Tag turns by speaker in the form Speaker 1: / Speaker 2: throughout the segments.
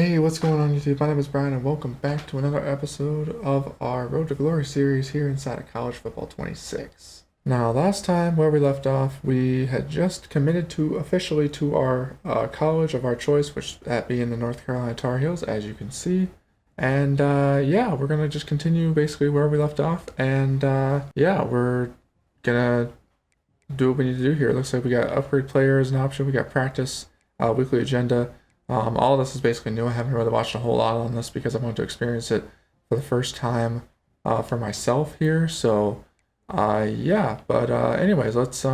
Speaker 1: Hey, what's going on YouTube? My name is Brian and welcome back to another episode of our Road to Glory series here inside of College Football 26. Now, last time where we left off, we had just committed to officially to our college of our choice, which that being the North Carolina Tar Heels, as you can see. And yeah, we're going to just continue basically where we left off. And yeah, we're going to do what we need to do here. It looks like we got upgrade player as an option. We got practice, weekly agenda. All of this is basically new. I haven't really watched a whole lot on this because I want to experience it for the first time for myself here. So yeah, but anyways, let's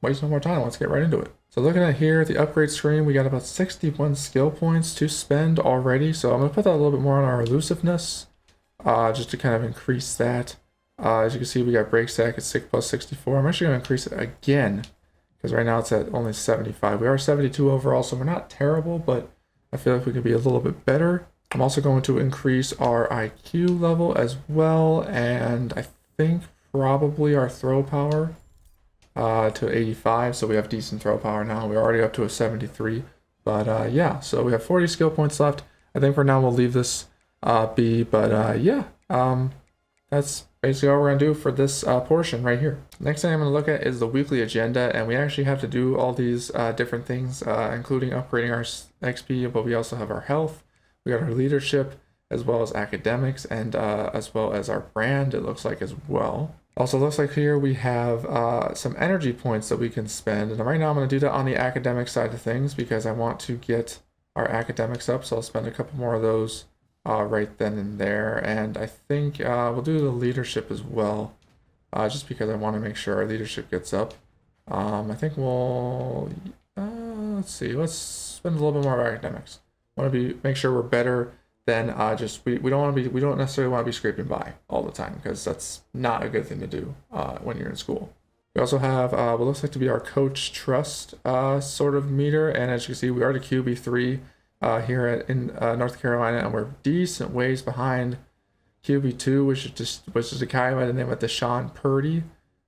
Speaker 1: waste no more time. Let's get right into it. So looking at here, the upgrade screen, we got about 61 skill points to spend already. So I'm gonna put that a little bit more on our elusiveness, just to kind of increase that. As you can see, we got break stack at 6 plus 64. I'm actually gonna increase it again, because right now it's at only 75. We are 72 overall, so we're not terrible, but I feel like we could be a little bit better. I'm also going to increase our IQ level as well, and I think probably our throw power to 85, so we have decent throw power now. We're already up to a 73, but yeah, so we have 40 skill points left. I think for now we'll leave this be, but yeah, that's basically all we're going to do for this portion right here. Next thing I'm going to look at is the weekly agenda, and we actually have to do all these different things, including upgrading our XP, but we also have our health, we got our leadership, as well as academics, and as well as our brand, it looks like as well. Also looks like here we have some energy points that we can spend, and right now I'm going to do that on the academic side of things because I want to get our academics up, so I'll spend a couple more of those right then and there, and I think we'll do the leadership as well, just because I want to make sure our leadership gets up. I think we'll let's see, let's spend a little bit more of academics. Want to make sure we're better than just we don't necessarily want to be scraping by all the time, because that's not a good thing to do when you're in school. We also have what looks like to be our coach trust sort of meter, and as you can see, we are at QB3 here in North Carolina, and we're decent ways behind QB2, which is a guy by the name of Deshaun Purdy,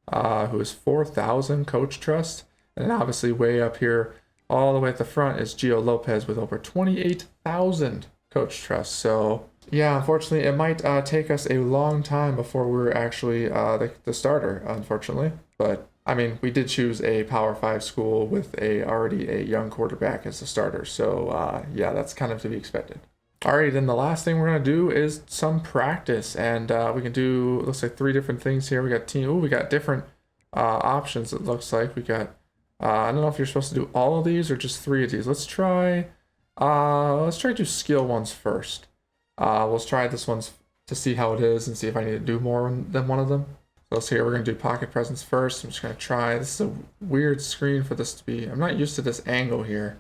Speaker 1: who is 4,000 coach trust, and then obviously way up here, all the way at the front, is Gio Lopez with over 28,000 coach trust. So yeah, unfortunately, it might take us a long time before we're actually the starter, unfortunately, but I mean, we did choose a Power 5 school with already a young quarterback as a starter, so yeah, that's kind of to be expected. Alright, then the last thing we're going to do is some practice, and we can do, looks like 3 different things here. We got we got different options, it looks like. We got, I don't know if you're supposed to do all of these or just 3 of these. Let's try to do skill ones first. Let's try this one to see how it is and see if I need to do more than one of them. Let's see here, we're going to do pocket presence first. I'm just going to try. This is a weird screen for this to be. I'm not used to this angle here.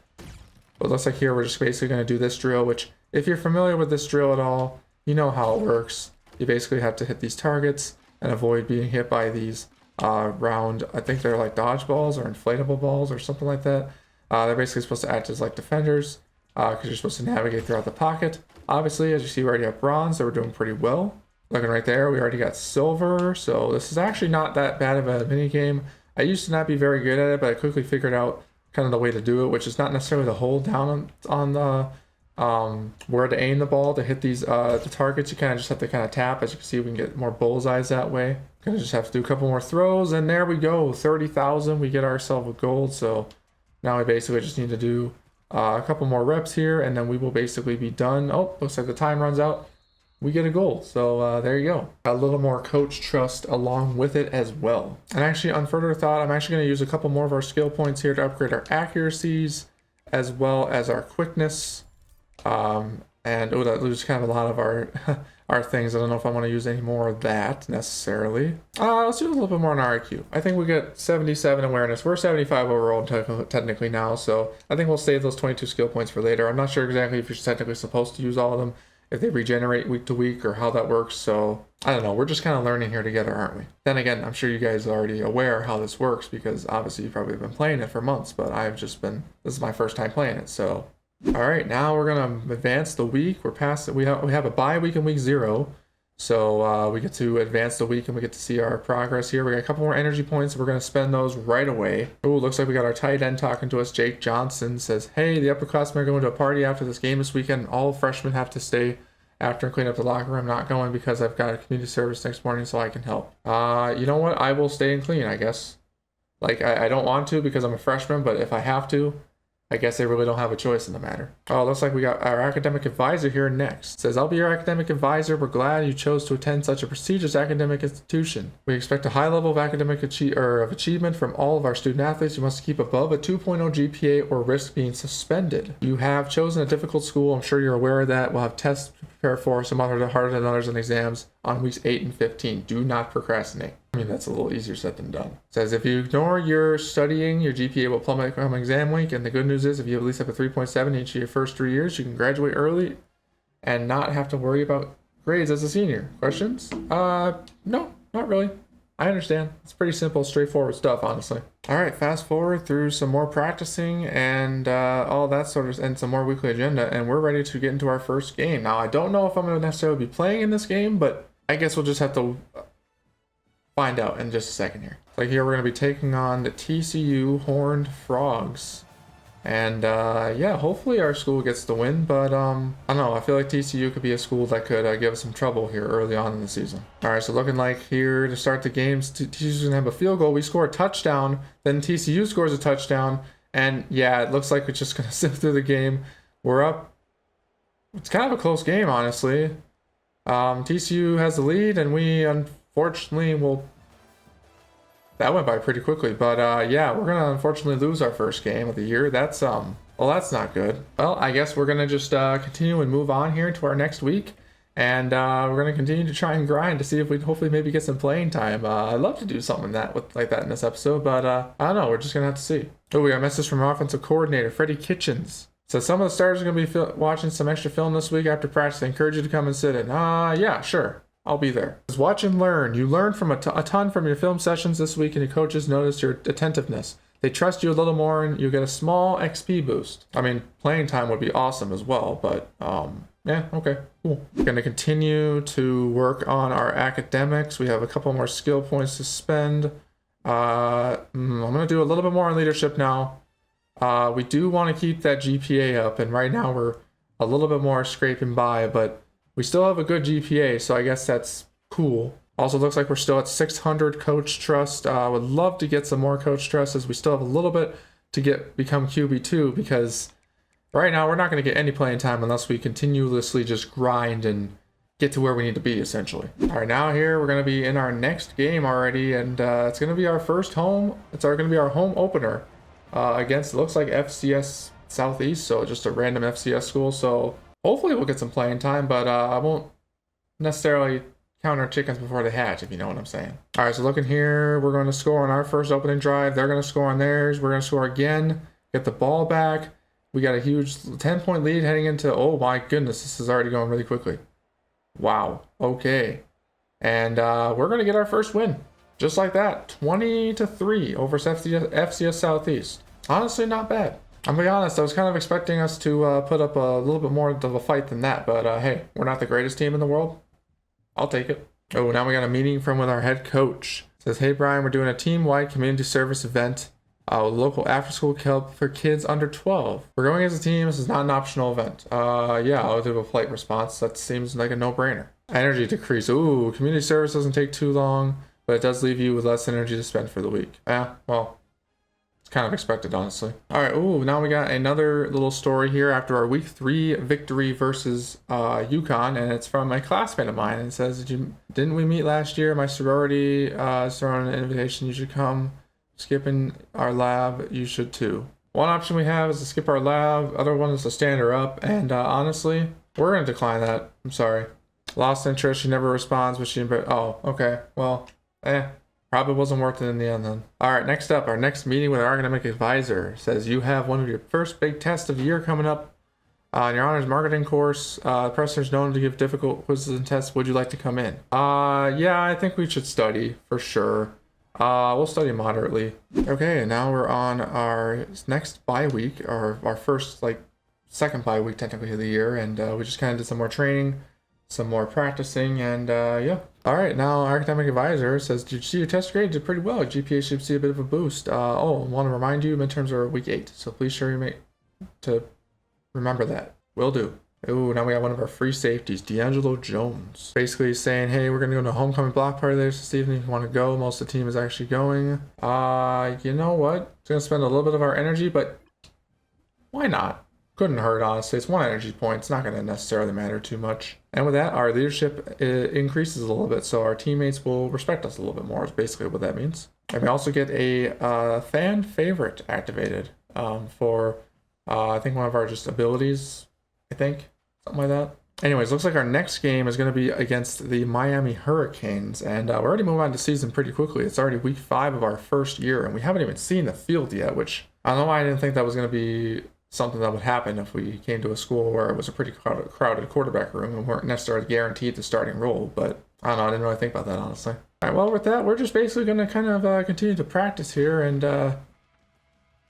Speaker 1: But it looks like here we're just basically going to do this drill, which if you're familiar with this drill at all, you know how it works. You basically have to hit these targets and avoid being hit by these round, I think they're like dodgeballs or inflatable balls or something like that. They're basically supposed to act as like defenders because you're supposed to navigate throughout the pocket. Obviously, as you see, we already have bronze, so we're doing pretty well. Looking right there, we already got silver, so this is actually not that bad of a mini game. I used to not be very good at it, but I quickly figured out kind of the way to do it, which is not necessarily to hold down on the where to aim the ball to hit these the targets. You kind of just have to kind of tap. As you can see, we can get more bullseyes that way. Kind of just have to do a couple more throws, and there we go, 30,000. We get ourselves a gold. So now we basically just need to do a couple more reps here, and then we will basically be done. Oh, looks like the time runs out. We get a gold. So there you go. A little more coach trust along with it as well. And actually, on further thought, I'm actually going to use a couple more of our skill points here to upgrade our accuracies as well as our quickness. And oh, that loses kind of a lot of our our things. I don't know if I want to use any more of that necessarily. Let's do a little bit more on our IQ. I think we get 77 awareness. We're 75 overall technically now, so I think we'll save those 22 skill points for later. I'm not sure exactly if you're technically supposed to use all of them, if they regenerate week to week or how that works. So I don't know, we're just kind of learning here together, aren't we? Then again, I'm sure you guys are already aware how this works because obviously you probably have been playing it for months, but this is my first time playing it. So all right, now we're gonna advance the week. We're past it. We have a bye week in week 0, So we get to advance the week and we get to see our progress here. We got a couple more energy points. We're going to spend those right away. Oh, looks like we got our tight end talking to us. Jake Johnson says, hey, the upperclassmen are going to a party after this game this weekend. All freshmen have to stay after and clean up the locker room. I'm not going because I've got a community service next morning so I can help. You know what? I will stay and clean, I guess. Like, I don't want to because I'm a freshman, but if I have to, I guess I really don't have a choice in the matter. Oh, looks like we got our academic advisor here next. It says, I'll be your academic advisor. We're glad you chose to attend such a prestigious academic institution. We expect a high level of academic achievement from all of our student athletes. You must keep above a 2.0 GPA or risk being suspended. You have chosen a difficult school. I'm sure you're aware of that. We'll have tests to prepare for, some harder than others, and exams on weeks 8 and 15. Do not procrastinate. I mean, that's a little easier said than done. It says, if you ignore your studying, your GPA will plummet come exam week. And the good news is, if you at least have a 3.7 each of your first 3 years, you can graduate early and not have to worry about grades as a senior. Questions? No, not really. I understand. It's pretty simple, straightforward stuff, honestly. All right, fast forward through some more practicing and all that sort of, and some more weekly agenda, and we're ready to get into our first game. Now, I don't know if I'm going to necessarily be playing in this game, but I guess we'll just have to find out in just a second here. Like here, we're going to be taking on the TCU Horned Frogs. And yeah, hopefully our school gets the win, but I don't know. I feel like TCU could be a school that could give us some trouble here early on in the season. All right, so looking like here to start the games, TCU's going to have a field goal. We score a touchdown, then TCU scores a touchdown, and yeah, it looks like we're just going to zip through the game. We're up. It's kind of a close game, honestly. TCU has the lead, and we unfortunately will. That went by pretty quickly, but yeah, we're gonna unfortunately lose our first game of the year. That's well, that's not good. Well, I guess we're gonna just continue and move on here to our next week, and we're gonna continue to try and grind to see if we hopefully maybe get some playing time. I'd love to do something like that in this episode, but I don't know. We're just gonna have to see. Oh, we got a message from our offensive coordinator, Freddie Kitchens. So some of the starters are gonna be watching some extra film this week after practice. I encourage you to come and sit in. Yeah, sure. I'll be there. Just watch and learn. You learned from a ton from your film sessions this week, and your coaches noticed your attentiveness. They trust you a little more, and you get a small XP boost. I mean, playing time would be awesome as well, but yeah, okay, cool. We're going to continue to work on our academics. We have a couple more skill points to spend. I'm going to do a little bit more on leadership now. We do want to keep that GPA up, and right now we're a little bit more scraping by, but we still have a good GPA, so I guess that's cool. Also looks like we're still at 600 coach trust. Would love to get some more coach trust, as we still have a little bit to become QB2, because right now we're not going to get any playing time unless we continuously just grind and get to where we need to be, essentially. All right, now here we're going to be in our next game already, and it's going to be our first home. It's going to be our home opener against, it looks like FCS Southeast, so just a random FCS school. So hopefully we'll get some playing time, but I won't necessarily count our chickens before they hatch, if you know what I'm saying. All right, so looking here, we're going to score on our first opening drive. They're going to score on theirs. We're going to score again, get the ball back. We got a huge 10-point lead heading into, oh my goodness, this is already going really quickly. Wow, okay. And we're going to get our first win, just like that, 20-3 over FCS Southeast. Honestly, not bad. I'm gonna be honest, I was kind of expecting us to put up a little bit more of a fight than that, but hey, we're not the greatest team in the world. I'll take it. Oh, now we got a meeting with our head coach. It says, hey Brian, we're doing a team-wide community service event, local after-school help for kids under 12. We're going as a team. This is not an optional event. Yeah, I'll do a polite response. That seems like a no-brainer. Energy decrease. Ooh, community service doesn't take too long, but it does leave you with less energy to spend for the week. Well, kind of expected, honestly. All right, ooh, now we got another little story here after our week 3 victory versus UConn, and it's from a classmate of mine, and it says, didn't we meet last year? My sorority throwing an invitation. You should come. Skipping our lab, you should too. One option we have is to skip our lab. Other one is to stand her up, and honestly, we're gonna decline that. I'm sorry. Lost interest. She never responds, but oh, okay. Well, probably wasn't worth it in the end then. All right, next up, our next meeting with our academic advisor says you have one of your first big tests of the year coming up on your honors marketing course. The professor is known to give difficult quizzes and tests. Would you like to come in? Yeah, I think we should study for sure. We'll study moderately. Okay, now we're on our next bye week, or our first, second bye week technically of the year, and we just kind of did some more training, some more practicing, and yeah. All right, now our academic advisor says, did you see your test grade? Did pretty well. GPA should see a bit of a boost. Oh, want to remind you, midterms are week 8, so please sure you make to remember that. Will do. Ooh, now we got one of our free safeties, D'Angelo Jones. Basically saying, hey, we're going to go to a homecoming block party later this evening if you want to go. Most of the team is actually going. You know what? It's going to spend a little bit of our energy, but why not? Couldn't hurt, honestly. It's 1 energy point. It's not going to necessarily matter too much. And with that, our leadership increases a little bit, so our teammates will respect us a little bit more, is basically what that means. And we also get a fan favorite activated for, I think, one of our just abilities, I think. Something like that. Anyways, looks like our next game is going to be against the Miami Hurricanes, and we're already moving on to season pretty quickly. It's already week 5 of our first year, and we haven't even seen the field yet, which I don't know why I didn't think that was going to be something that would happen if we came to a school where it was a pretty crowded quarterback room and weren't necessarily guaranteed the starting role, but I don't know, I didn't really think about that, honestly. All right, well, with that, we're just basically going to kind of continue to practice here and, I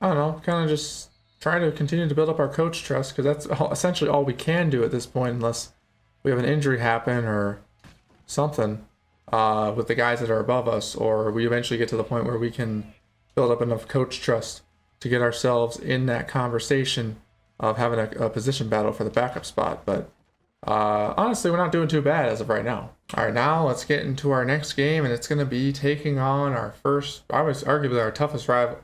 Speaker 1: don't know, kind of just try to continue to build up our coach trust, because that's essentially all we can do at this point unless we have an injury happen or something with the guys that are above us, or we eventually get to the point where we can build up enough coach trust to get ourselves in that conversation of having a position battle for the backup spot. But honestly, we're not doing too bad as of right now. All right, now let's get into our next game, and it's going to be taking on our first, arguably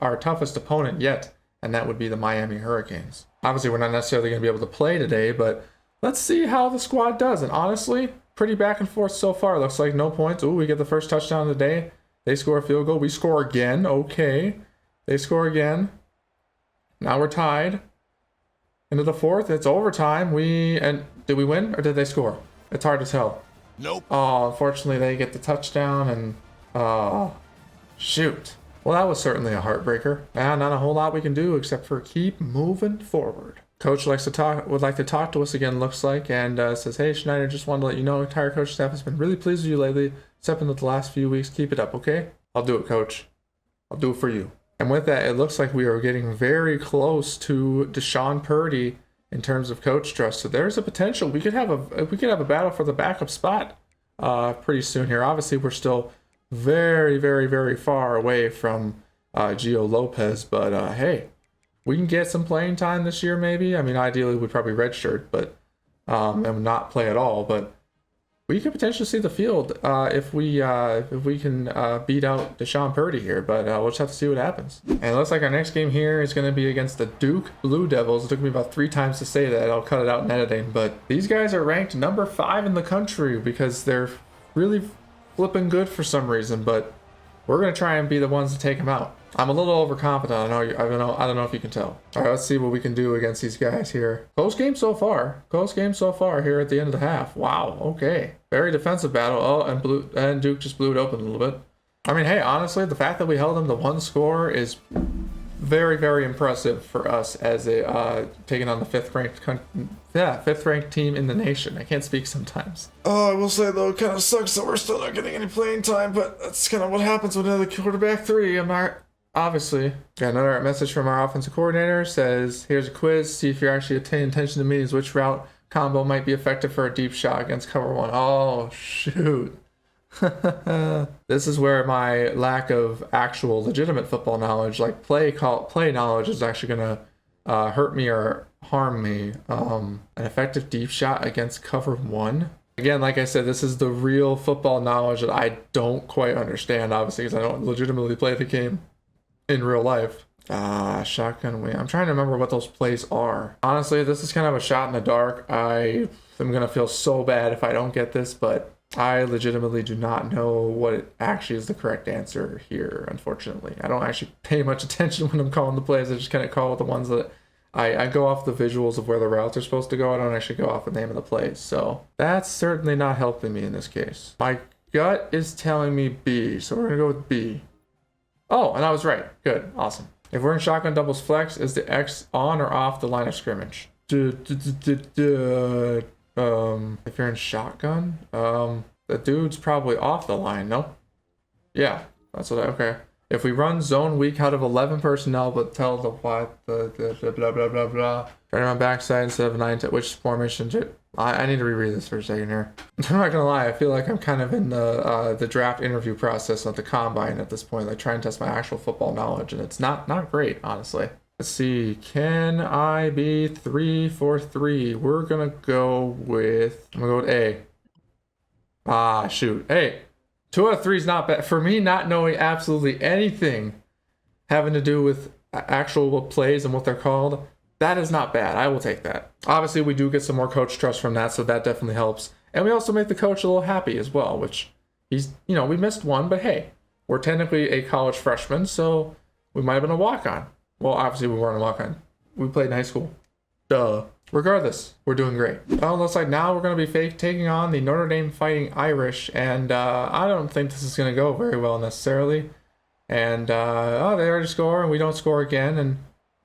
Speaker 1: our toughest opponent yet, and that would be the Miami Hurricanes. Obviously, we're not necessarily going to be able to play today, but let's see how the squad does. And honestly, pretty back and forth so far. Looks like no points. Ooh, we get the first touchdown of the day. They score a field goal. We score again. Okay. They score again. Now we're tied. Into the 4th. It's overtime. Did we win or did they score? It's hard to tell.
Speaker 2: Nope.
Speaker 1: Oh, unfortunately, they get the touchdown and shoot. Well, that was certainly a heartbreaker. And not a whole lot we can do except for keep moving forward. Coach would like to talk to us again, looks like, and says, hey, Schneider, just wanted to let you know, entire coach staff has been really pleased with you lately, except in the last few weeks. Keep it up, okay? I'll do it, coach. I'll do it for you. And with that, it looks like we are getting very close to Deshaun Purdy in terms of coach trust. So there's a potential. We could have a battle for the backup spot pretty soon here. Obviously, we're still very, very, very far away from Gio Lopez, but hey, we can get some playing time this year, maybe. I mean, ideally, we'd probably redshirt, but and not play at all. But we could potentially see the field if we can beat out Deshaun Purdy here. But we'll just have to see what happens. And it looks like our next game here is going to be against the Duke Blue Devils. It took me about 3 times to say that. I'll cut it out in editing. But these guys are ranked number 5 in the country because they're really flipping good for some reason, but we're going to try and be the ones to take them out. I'm a little overconfident. I don't know if you can tell. All right, let's see what we can do against these guys here. Close game so far. Close game so far here at the end of the half. Wow, okay. Very defensive battle. Oh, and Duke just blew it open a little bit. I mean, hey, honestly, the fact that we held them to 1 score is very, very impressive for us as a taking on the 5th ranked team in the nation. I can't speak sometimes. Oh, I will say though, it kind of sucks that we're still not getting any playing time, but that's kind of what happens with another quarterback 3. I'm not obviously. Got another message from our offensive coordinator. Says, here's a quiz. See if you're actually paying attention to meetings. Which route combo might be effective for a deep shot against cover 1? Oh shoot. This is where my lack of actual legitimate football knowledge, like play knowledge, is actually gonna hurt me or harm me. An effective deep shot against cover 1. Again, like I said, this is the real football knowledge that I don't quite understand, obviously, because I don't legitimately play the game in real life. Shotgun wing. I'm trying to remember what those plays are. Honestly, this is kind of a shot in the dark. I am gonna feel so bad if I don't get this, but I legitimately do not know what it actually is the correct answer here, unfortunately. I don't actually pay much attention when I'm calling the plays. I just kind of call the ones that I go off the visuals of where the routes are supposed to go. I don't actually go off the name of the plays. So that's certainly not helping me in this case. My gut is telling me B, so we're going to go with B. Oh, and I was right. Good. Awesome. If we're in shotgun doubles flex, is the X on or off the line of scrimmage? If you're in shotgun, the dude's probably off the line, no? Yeah, that's what okay. If we run zone weak out of 11 personnel, but tell the what the blah blah blah blah. Turn on backside instead of 9 to which formation? I need to reread this for a second here. I'm not gonna lie, I feel like I'm kind of in the draft interview process at the combine at this point, like trying to test my actual football knowledge, and it's not great, honestly. Let's see, can I be 3-4-3? We're gonna go with A. Ah, shoot. Hey, 2 out of 3 is not bad. For me, not knowing absolutely anything having to do with actual plays and what they're called, that is not bad. I will take that. Obviously, we do get some more coach trust from that, so that definitely helps. And we also make the coach a little happy as well, which he's, we missed one, but hey, we're technically a college freshman, so we might have been a walk-on. Well, obviously, we weren't a walk-on. We played in high school. Duh. Regardless, we're doing great. Well, it looks like now we're going to be taking on the Notre Dame Fighting Irish, and I don't think this is going to go very well necessarily. And, they already score, and we don't score again, and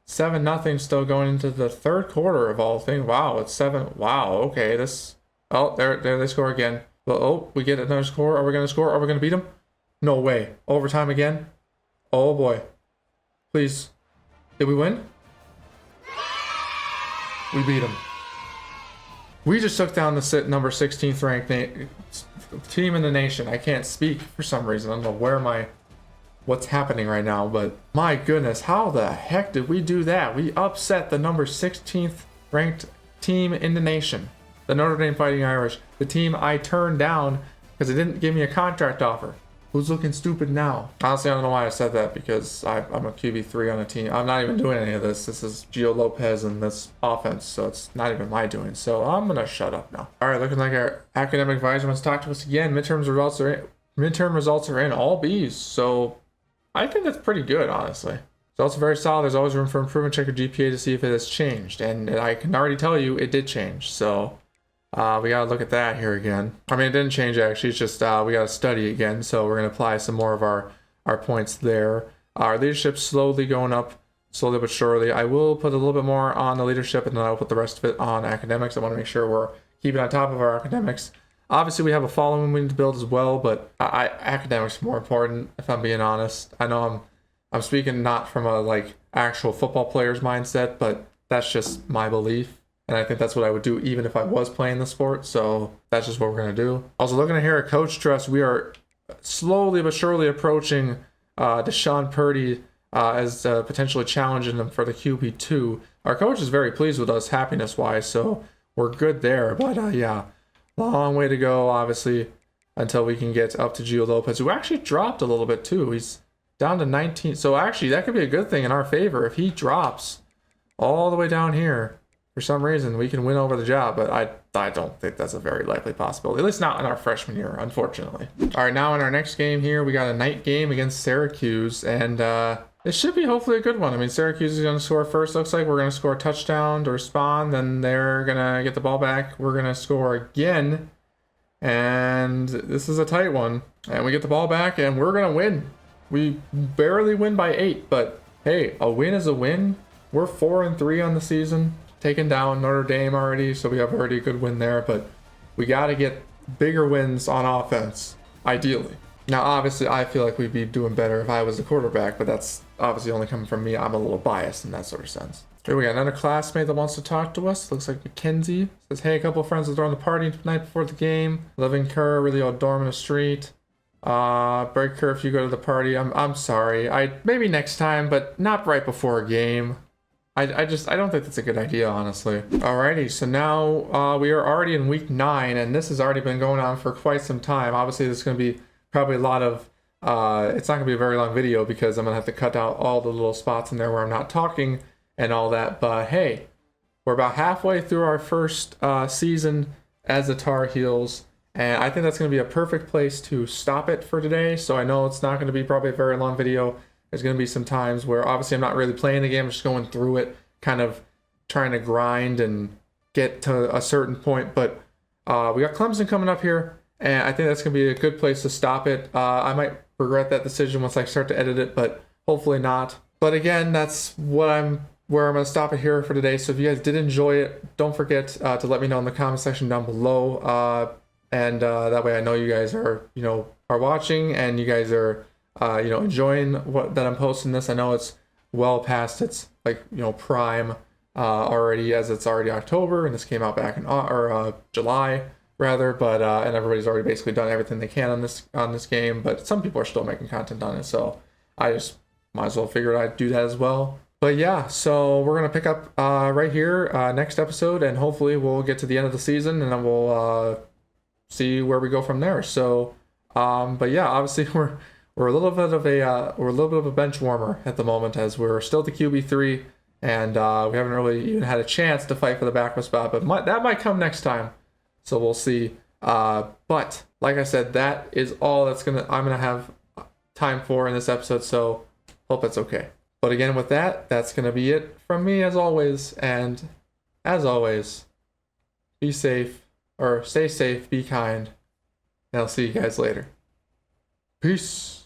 Speaker 1: 7-0 still going into the third quarter of all things. Wow, it's 7. Wow, okay, this... Oh, there they score again. Well, oh, we get another score. Are we going to score? Are we going to beat them? No way. Overtime again? Oh, boy. Please. Did we win? We beat them. We just took down the number 16th ranked team in the nation. I can't speak for some reason. I don't know what's happening right now, but my goodness, how the heck did we do that? We upset the number 16th ranked team in the nation, the Notre Dame Fighting Irish, the team I turned down because it didn't give me a contract offer. Who's looking stupid now? Honestly, I don't know why I said that, because I'm a QB3 on a team. I'm not even doing any of this. This is Gio Lopez and this offense, so it's not even my doing. So I'm going to shut up now. All right, looking like our academic advisor wants to talk to us again. Midterm results are in, all B's. So I think that's pretty good, honestly. Results are very solid. There's always room for improvement. Check your GPA to see if it has changed. And I can already tell you it did change. So we got to look at that here again. I mean, it didn't change, actually. It's just we got to study again. So we're going to apply some more of our points there. Our leadership slowly going up, slowly but surely. I will put a little bit more on the leadership, and then I'll put the rest of it on academics. I want to make sure we're keeping on top of our academics. Obviously, we have a following we need to build as well, but academics are more important, if I'm being honest. I know I'm speaking not from a actual football player's mindset, but that's just my belief. And I think that's what I would do even if I was playing the sport. So that's just what we're going to do. Also, looking at here at coach trust, we are slowly but surely approaching Deshaun Purdy as potentially challenging him for the QB2. Our coach is very pleased with us happiness-wise, so we're good there. But yeah, long way to go, obviously, until we can get up to Gio Lopez, who actually dropped a little bit too. He's down to 19. So actually, that could be a good thing in our favor. If he drops all the way down here, for some reason, we can win over the job, but I don't think that's a very likely possibility. At least not in our freshman year, unfortunately. All right, now in our next game here, we got a night game against Syracuse, and it should be hopefully a good one. I mean, Syracuse is going to score first. Looks like we're going to score a touchdown to respond, then they're going to get the ball back. We're going to score again, and this is a tight one. And we get the ball back, and we're going to win. We barely win by 8, but hey, a win is a win. We're 4-3 on the season. Taken down Notre Dame already, so we have already a good win there, but we got to get bigger wins on offense, ideally. Now, obviously, I feel like we'd be doing better if I was the quarterback, but that's obviously only coming from me. I'm a little biased in that sort of sense. Here we got another classmate that wants to talk to us. Looks like Mackenzie. Says, hey, a couple of friends are throwing the party tonight before the game. Living Kerr, really old dorm in the street. Break Kerr if you go to the party. I'm sorry. Maybe next time, but not right before a game. I don't think that's a good idea, honestly. Alrighty, so now we are already in week 9, and this has already been going on for quite some time. Obviously, there's going to be probably a lot of, it's not going to be a very long video because I'm going to have to cut out all the little spots in there where I'm not talking and all that. But hey, we're about halfway through our first season as the Tar Heels, and I think that's going to be a perfect place to stop it for today. So I know it's not going to be probably a very long video. There's going to be some times where obviously I'm not really playing the game, I'm just going through it, kind of trying to grind and get to a certain point. But we got Clemson coming up here, and I think that's going to be a good place to stop it. I might regret that decision once I start to edit it, but hopefully not. But again, that's where I'm going to stop it here for today. So if you guys did enjoy it, don't forget to let me know in the comment section down below. And that way I know you guys are watching and you guys are enjoying that I'm posting this. I know it's well past its prime already, as it's already October and this came out back in July rather, but and everybody's already basically done everything they can on this game, but some people are still making content on it, so I just might as well figure I'd do that as well. But yeah, so we're gonna pick up right here next episode, and hopefully we'll get to the end of the season, and then we'll see where we go from there. So, but yeah, obviously we're a little bit of a bench warmer at the moment, as we're still the QB3, and we haven't really even had a chance to fight for the backup spot, but that might come next time. So we'll see. But like I said, that is all I'm gonna have time for in this episode. So hope that's okay. But again, with that, that's gonna be it from me as always. And as always, be safe, or stay safe, be kind, and I'll see you guys later. Peace.